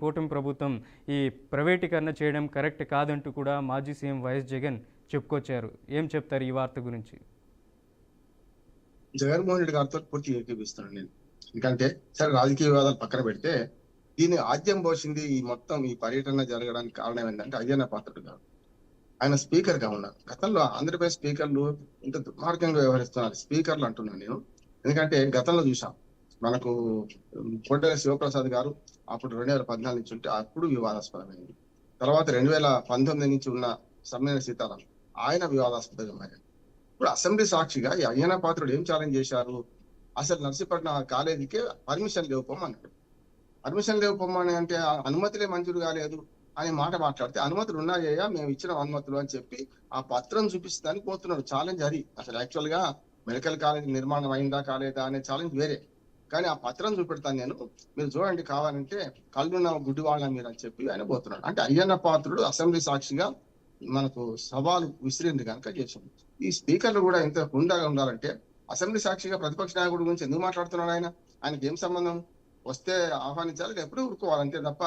A: కూటమి ప్రభుత్వం ఈ ప్రైవేటీకరణ చేయడం కరెక్ట్ కాదంటూ కూడా మాజీ సీఎం వైఎస్ జగన్ చెప్పుకొచ్చారు. ఏం చెప్తారు ఈ వార్త గురించి?
B: జగన్మోహన్ రెడ్డి గారితో పూర్తి ఏకీపిస్తున్నాను నేను. ఎందుకంటే సరే, రాజకీయ వివాదాలు పక్కన పెడితే దీన్ని ఆద్యం పోసింది ఈ పర్యటన జరగడానికి కారణం ఏంటంటే అయ్యన్న పాత్రుడు గారు. ఆయన స్పీకర్ గా ఉన్నారు. గతంలో ఆంధ్రప్రదేశ్ స్పీకర్లు ఇంత దుర్మార్గంగా వ్యవహరిస్తున్నారు. స్పీకర్లు అంటున్నాను నేను, ఎందుకంటే గతంలో చూసాం. మనకు కోటెల శివప్రసాద్ గారు అప్పుడు 2014 నుంచి ఉంటే అప్పుడు వివాదాస్పదమైంది. తర్వాత 2019 నుంచి ఉన్న సమ్మెన సీతారాం ఆయన వివాదాస్పదంగా మారారు. ఇప్పుడు అసెంబ్లీ సాక్షిగా ఈ అయ్యన్న పాత్రుడు ఏం ఛాలెంజ్ చేశారు? అసలు నర్సీపట్నం కాలేజీకే పర్మిషన్ లేవుపోమన్నాడు. పర్మిషన్ లేవుపోమని అంటే అనుమతులే మంజూరు కాలేదు అనే మాట మాట్లాడితే, అనుమతులు ఉన్నాయ్యా, మేము ఇచ్చిన అనుమతులు అని చెప్పి ఆ పత్రం చూపిస్తానికి పోతున్నాడు. ఛాలెంజ్ అది. అసలు యాక్చువల్ గా మెడికల్ కాలేజ్ నిర్మాణం అయిందా కాలేదా అనే ఛాలెంజ్ వేరే, కానీ ఆ పత్రం చూపెడతాను నేను, మీరు చూడండి, కావాలంటే కళ్ళున్న గుడ్డివాళ్ళ మీరు అని చెప్పి ఆయన పోతున్నాడు. అంటే అయ్యన్న పాత్రుడు అసెంబ్లీ సాక్షిగా మనకు సవాలు విసిరింది కనుక చేసింది. ఈ స్పీకర్లు కూడా ఎంత హుందాగా ఉండాలంటే, అసెంబ్లీ సాక్షిగా ప్రతిపక్ష నాయకుడి గురించి ఎందుకు మాట్లాడుతున్నాడు ఆయనకి ఏం సంబంధం? వస్తే ఆహ్వానించాలి, ఎప్పుడు ఊరుకోవాలి, అంతే తప్ప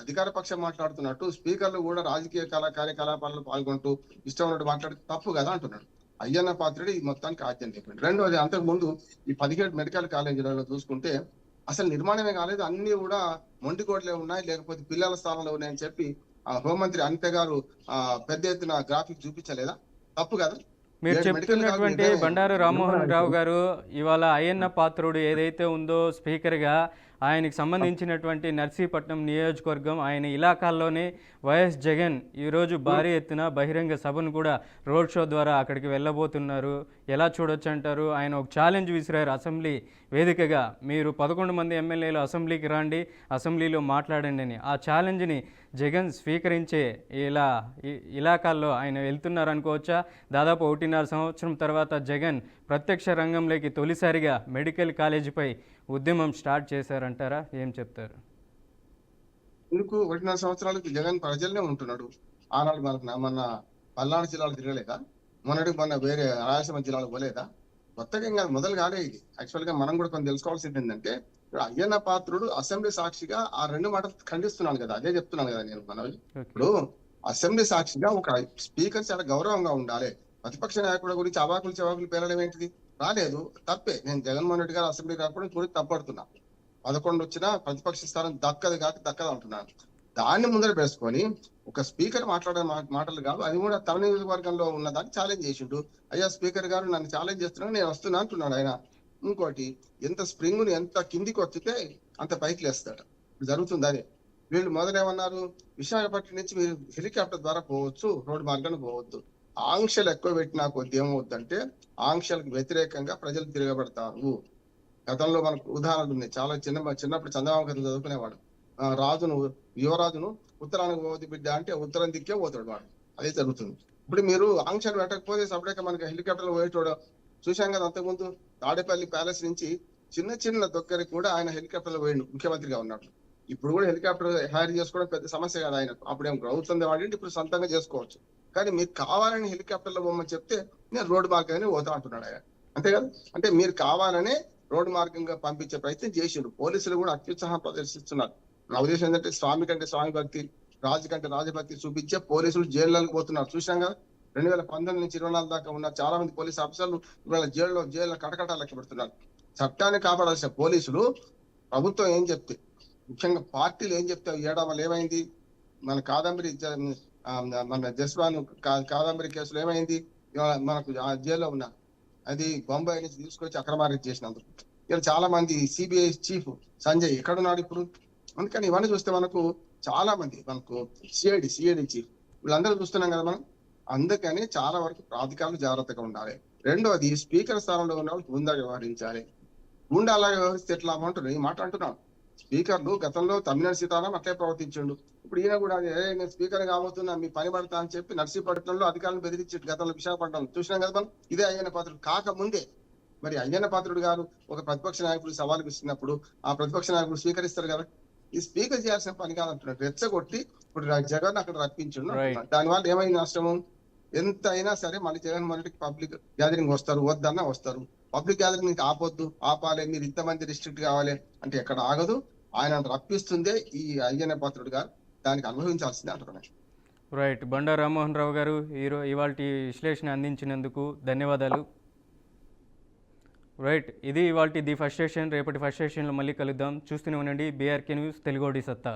B: అధికార పక్షం మాట్లాడుతున్నట్టు స్పీకర్లు కూడా రాజకీయ కార్యకలాపాలలో పాల్గొంటూ ఇష్టం ఉన్నట్టు మాట్లాడితే తప్పు కదా అంటున్నాడు. అయ్యన్న పాత్రుడు ఈ మొత్తానికి ఆద్యం చెప్పింది. రెండోది, అంతకు ముందు ఈ 17 మెడికల్ కాలేజీలలో చూసుకుంటే అసలు నిర్మాణమే కాలేదు, అన్ని కూడా మొండికోట్లే ఉన్నాయి, లేకపోతే పిల్లల స్థానంలో ఉన్నాయని చెప్పి హోంమంత్రి అనిత గారు పెద్ద ఎత్తున గ్రాఫిక్ చూపించలేదా? తప్పు కదా.
A: మీరు చెప్తున్నటువంటి బండారు రామ్మోహన్ రావు గారు ఇవాళ అయ్యన్న పాత్రుడు ఏదైతే ఉందో స్పీకర్గా, ఆయనకి సంబంధించినటువంటి నర్సీపట్నం నియోజకవర్గం ఆయన ఇలాకాల్లోనే వైఎస్ జగన్ ఈరోజు భారీ ఎత్తున బహిరంగ సభను కూడా రోడ్ షో ద్వారా అక్కడికి వెళ్ళబోతున్నారు. ఎలా చూడొచ్చు అంటారు? ఆయన ఒక ఛాలెంజ్ విసిరారు అసెంబ్లీ వేదికగా, మీరు 11 మంది ఎమ్మెల్యేలు అసెంబ్లీకి రండి, అసెంబ్లీలో మాట్లాడండి అని. ఆ ఛాలెంజ్ని జగన్ స్వీకరించే ఇలాకాల్లో ఆయన వెళ్తున్నారు అనుకోవచ్చా? దాదాపు 1.5 సంవత్సరం తర్వాత జగన్ ప్రత్యక్ష రంగంలోకి తొలిసారిగా మెడికల్ కాలేజీపై ఉద్యమం స్టార్ట్ చేశారంటారా? ఏం చెప్తారు?
B: ఎందుకు 1.5 సంవత్సరాలకి జగన్ ప్రజల్నే ఉంటున్నాడు. ఆనాడు మన పల్నాడు జిల్లాలో తిరగలేదా? మొన్న వేరే రాయలసీమ జిల్లాలో పోలేదా? కొత్తగా ఇంకా మొదలు కాలే ఇది. యాక్చువల్ గా మనం కూడా కొంచెం తెలుసుకోవాల్సింది ఏంటంటే, అయ్యన్న పాత్రుడు అసెంబ్లీ సాక్షిగా ఆ 2 మాటలు ఖండిస్తున్నాను కదా, అదే చెప్తున్నాను కదా నేను. ఇప్పుడు అసెంబ్లీ సాక్షిగా ఒక స్పీకర్ చాలా గౌరవంగా ఉండాలి. ప్రతిపక్ష నాయకుడు గురించి అవాకులు చవాకులు పేరడం ఏంటిది? రాలేదు, తప్పే. నేను జగన్మోహన్ రెడ్డి గారు అసెంబ్లీ రాకపోవడం గురించి తప్పడుతున్నా. 11 వచ్చినా ప్రతిపక్ష స్థానం దక్కదు అంటున్నాను. దాన్ని ముందర వేసుకొని ఒక స్పీకర్ మాట్లాడే మాటలు కాదు, అది కూడా తన నియోజకవర్గంలో ఉన్నదాన్ని ఛాలెంజ్ చేసిండు. అయ్యా స్పీకర్ గారు నన్ను ఛాలెంజ్ చేస్తున్నాను, నేను వస్తున్నా అంటున్నాడు ఆయన. ఇంకోటి, ఎంత స్ప్రింగ్ ని ఎంత కిందికి వచ్చితే అంత పైకి లేస్తాడు. జరుగుతుంది అదే. వీళ్ళు మొదలేమన్నారు, విశాఖపట్నం నుంచి మీరు హెలికాప్టర్ ద్వారా పోవచ్చు, రోడ్డు మార్గాన్ని పోవద్దు. ఆంక్షలు ఎక్కువ పెట్టినా కొద్ది ఏమవుద్దంటే ఆంక్షలకు వ్యతిరేకంగా ప్రజలు తిరగబడతారు. గతంలో మనకు ఉదాహరణలు ఉన్నాయి చాలా. చిన్నప్పుడు చందమామ కథలు చదువుకునేవాడు. యువరాజును ఉత్తరానికి పోవద్దు బిడ్డ అంటే ఉత్తరం దిక్కే పోతాడు వాడు. అదే జరుగుతుంది. ఇప్పుడు మీరు ఆంక్షలు పెట్టకపోతే సపరేట్గా మనకి హెలికాప్టర్లు పోయేటోడు చూశాం కదా. అంతకుముందు తాడేపల్లి ప్యాలెస్ నుంచి చిన్న దగ్గరికి కూడా ఆయన హెలికాప్టర్లో పోయిండు, ముఖ్యమంత్రిగా ఉన్నప్పుడు. ఇప్పుడు కూడా హెలికాప్టర్ హైర్ చేసుకోవడం పెద్ద సమస్య కాదు ఆయనకు. అప్పుడేం ప్రభుత్వం వాడింటి, ఇప్పుడు సొంతంగా చేసుకోవచ్చు. కానీ మీరు కావాలని హెలికాప్టర్లో పోమని చెప్తే నేను రోడ్డు మార్గంగానే పోతా అంటున్నాడు ఆయన. అంతే కదా. అంటే మీరు కావాలనే రోడ్డు మార్గంగా పంపించే ప్రయత్నం చేసిండు. పోలీసులు కూడా అత్యుత్సాహం ప్రదర్శిస్తున్నారు. నా ఉద్దేశం ఏంటంటే స్వామి కంటే స్వామి భక్తి, రాజు కంటే రాజభక్తి చూపించే పోలీసులు జైల్లోకి పోతున్నారు. చూసాం కదా. 2019 నుంచి 24 దాకా ఉన్న చాలా మంది పోలీస్ ఆఫీసర్లు ఇవాళ జైల్లో కటకటాలు లెక్క పెడుతున్నారు. చట్టాన్ని కాపాడాల్సిన పోలీసులు ప్రభుత్వం ఏం చెప్తే, ముఖ్యంగా పార్టీలు ఏం చెప్తే ఏడామలు ఏమైంది? మన జస్వాన్ కాదంబరి కేసులో ఏమైంది? మనకు జైల్లో ఉన్నా అది బొంబాయి నుంచి తీసుకొచ్చి అక్రమార్గం చేసినందుకు. ఇలా చాలా మంది సిబిఐ చీఫ్ సంజయ్ ఎక్కడున్నాడు ఇప్పుడు? అందుకని ఇవన్నీ చూస్తే మనకు చాలా మంది, మనకు సిఐడి చీఫ్, వీళ్ళందరూ చూస్తున్నాం కదా మనం. అందుకని చాలా వరకు అధికారులు జాగ్రత్తగా ఉండాలి. రెండోది, స్పీకర్ స్థానంలో ఉన్న వాళ్ళు గుండా వ్యవహరించాలి. గుండా అలాగే వ్యవహరిస్తే ఎట్లా అంటున్నాను ఈ మాట అంటున్నాను. స్పీకర్లు గతంలో తమ్మినేని సీతారాం అట్లే ప్రవర్తించండు. ఇప్పుడు ఈయన కూడా నేను స్పీకర్ కాబోతున్నా, మీ పని పడతా అని చెప్పి నర్సీపట్నంలో అధికారులను బెదిరించాడు. గతంలో విశాఖపట్నం చూసినాం కదా మనం. ఇదే అయ్యన్న పాత్రుడు కాకముందే. మరి అయ్యన్న పాత్రుడు గారు ఒక ప్రతిపక్ష నాయకుడు సవాలు ఇస్తున్నప్పుడు ఆ ప్రతిపక్ష నాయకుడు స్వీకరిస్తారు కదా. ఈ స్పీకర్ చేయాల్సిన పని కాదంటున్నాడు. రెచ్చగొట్టి ఇప్పుడు జగన్ అక్కడ రప్పించు. దానివల్ల ఏమైంది నష్టము? ఎంత అయినా సరే మళ్ళీ జగన్మోహన్ రెడ్డికి పబ్లిక్ గ్యాదరింగ్ వస్తారు, వద్దన్నా వస్తారు. పబ్లిక్ గ్యాదరింగ్ మీకు ఆపాలి, మీరు ఇంతమంది రిస్ట్రిక్ట్ కావాలి అంటే ఎక్కడ ఆగదు. ఆయన రప్పిస్తుందే ఈ అయ్యన్న పాత్రుడు గారు, దానికి అనుభవించాల్సిందే అంటున్నాను.
A: రైట్. బండారు రామ్మోహన్ రావు గారు ఇవాల్టి విశ్లేషణ అందించినందుకు ధన్యవాదాలు. రైట్, ఇది ఇవాల్టి ది ఫస్ట్ సెషన్. రేపటి ఫస్ట్ సెషన్లో మళ్ళీ కలుద్దాం. చూస్తూనే ఉండండి బీఆర్కే న్యూస్, తెలుగోడి సత్తా.